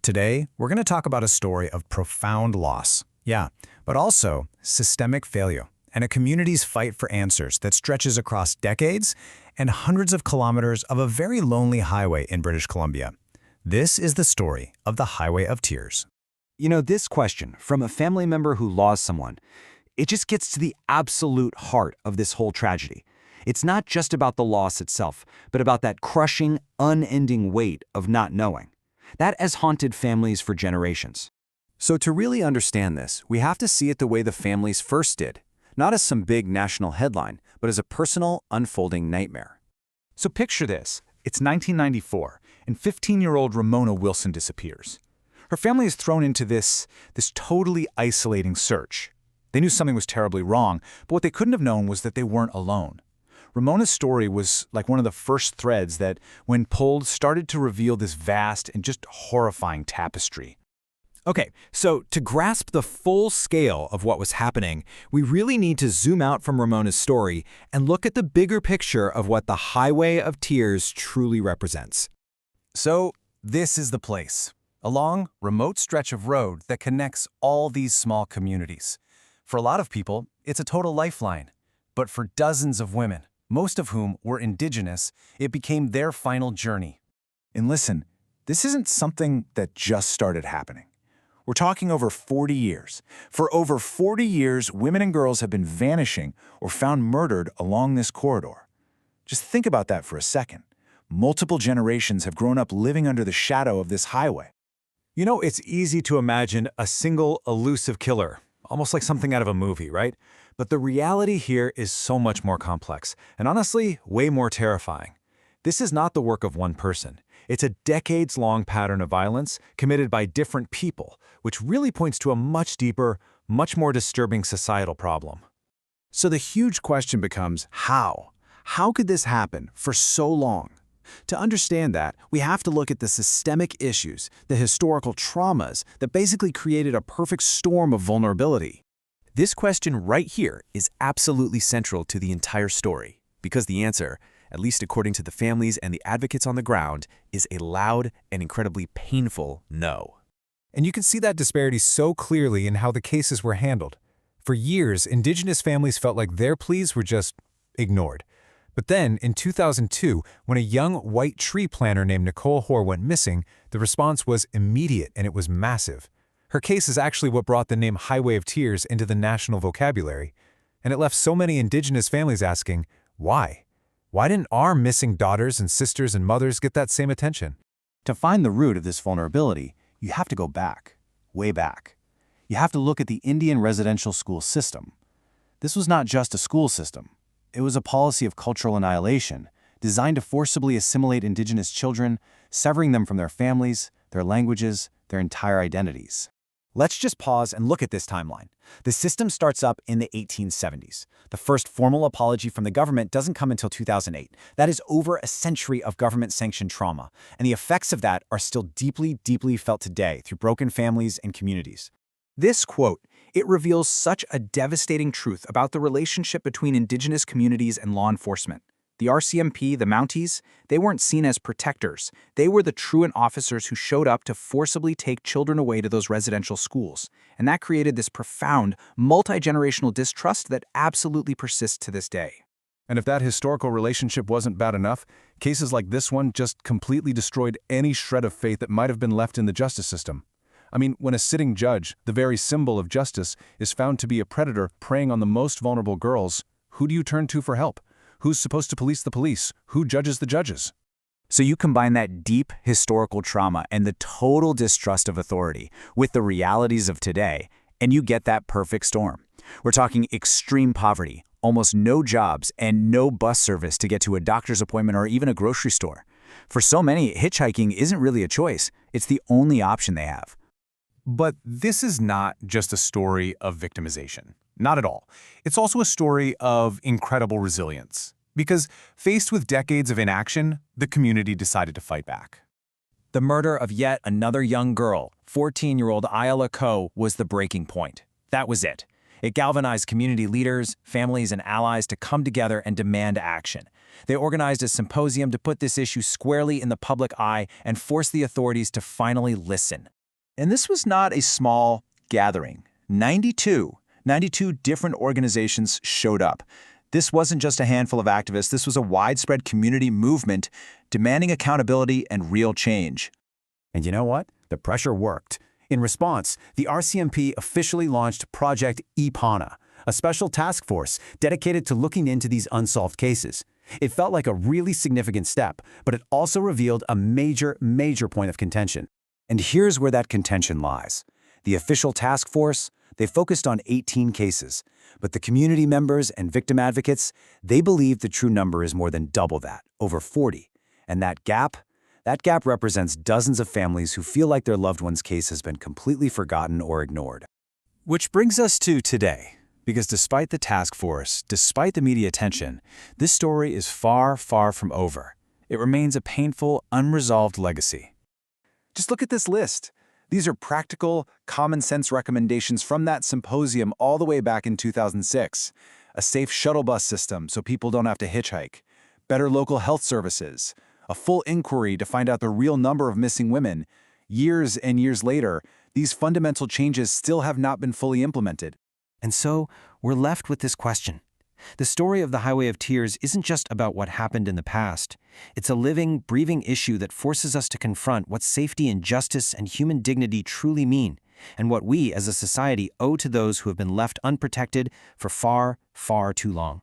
Today, we're going to talk about a story of profound loss. Yeah, but also systemic failure and a community's fight for answers that stretches across decades and hundreds of kilometers of a very lonely highway in British Columbia. This is the story of the Highway of Tears. This question from a family member who lost someone, it just gets to the absolute heart of this whole tragedy. It's not just about the loss itself, but about that crushing, unending weight of not knowing. That has haunted families for generations. So to really understand this, we have to see it the way the families first did, not as some big national headline, but as a personal, unfolding nightmare. So picture this. It's 1994, and 15-year-old Ramona Wilson disappears. Her family is thrown into this totally isolating search. They knew something was terribly wrong, but what they couldn't have known was that they weren't alone. Ramona's story was like one of the first threads that, when pulled, started to reveal this vast and just horrifying tapestry. Okay, so to grasp the full scale of what was happening, we really need to zoom out from Ramona's story and look at the bigger picture of what the Highway of Tears truly represents. So, this is the place, a long, remote stretch of road that connects all these small communities. For a lot of people, it's a total lifeline. But for dozens of women, most of whom were Indigenous, it became their final journey. And listen, this isn't something that just started happening. We're talking over 40 years. For over 40 years, women and girls have been vanishing or found murdered along this corridor. Just think about that for a second. Multiple generations have grown up living under the shadow of this highway. It's easy to imagine a single elusive killer, almost like something out of a movie, right? But the reality here is so much more complex, and honestly, way more terrifying. This is not the work of one person. It's a decades-long pattern of violence committed by different people, which really points to a much deeper, much more disturbing societal problem. So the huge question becomes, how? How could this happen for so long? To understand that, we have to look at the systemic issues, the historical traumas that basically created a perfect storm of vulnerability. This question right here is absolutely central to the entire story, because the answer, at least according to the families and the advocates on the ground, is a loud and incredibly painful no. And you can see that disparity so clearly in how the cases were handled. For years, Indigenous families felt like their pleas were just ignored. But then, in 2002, when a young white tree planter named Nicole Hoare went missing, the response was immediate and it was massive. Her case is actually what brought the name Highway of Tears into the national vocabulary. And it left so many Indigenous families asking, why? Why didn't our missing daughters and sisters and mothers get that same attention? To find the root of this vulnerability, you have to go back, way back. You have to look at the Indian residential school system. This was not just a school system. It was a policy of cultural annihilation, designed to forcibly assimilate Indigenous children, severing them from their families, their languages, their entire identities. Let's just pause and look at this timeline. The system starts up in the 1870s. The first formal apology from the government doesn't come until 2008. That is over a century of government-sanctioned trauma, and the effects of that are still deeply, deeply felt today through broken families and communities. This quote, it reveals such a devastating truth about the relationship between Indigenous communities and law enforcement. The RCMP, the Mounties, they weren't seen as protectors. They were the truant officers who showed up to forcibly take children away to those residential schools. And that created this profound, multi-generational distrust that absolutely persists to this day. And if that historical relationship wasn't bad enough, cases like this one just completely destroyed any shred of faith that might have been left in the justice system. I mean, when a sitting judge, the very symbol of justice, is found to be a predator preying on the most vulnerable girls, who do you turn to for help? Who's supposed to police the police? Who judges the judges? So you combine that deep historical trauma and the total distrust of authority with the realities of today, and you get that perfect storm. We're talking extreme poverty, almost no jobs, and no bus service to get to a doctor's appointment or even a grocery store. For so many, hitchhiking isn't really a choice. It's the only option they have. But this is not just a story of victimization. Not at all. It's also a story of incredible resilience. Because faced with decades of inaction, the community decided to fight back. The murder of yet another young girl, 14-year-old Ayala Coe, was the breaking point. That was it. It galvanized community leaders, families, and allies to come together and demand action. They organized a symposium to put this issue squarely in the public eye and force the authorities to finally listen. And this was not a small gathering. 92 different organizations showed up. This wasn't just a handful of activists, this was a widespread community movement demanding accountability and real change. And you know what? The pressure worked. In response, the RCMP officially launched Project EPANA, a special task force dedicated to looking into these unsolved cases. It felt like a really significant step, but it also revealed a major point of contention. And here's where that contention lies. The official task force, they focused on 18 cases, but the community members and victim advocates, they believe the true number is more than double that, over 40. And that gap represents dozens of families who feel like their loved one's case has been completely forgotten or ignored. Which brings us to today, because despite the task force, despite the media attention, this story is far from over. It remains a painful, unresolved legacy. Just look at this list. These are practical, common-sense recommendations from that symposium all the way back in 2006. A safe shuttle bus system so people don't have to hitchhike. Better local health services. A full inquiry to find out the real number of missing women. Years and years later, these fundamental changes still have not been fully implemented. And so, we're left with this question. The story of the Highway of Tears isn't just about what happened in the past. It's a living, breathing issue that forces us to confront what safety and justice and human dignity truly mean, and what we as a society owe to those who have been left unprotected for far too long.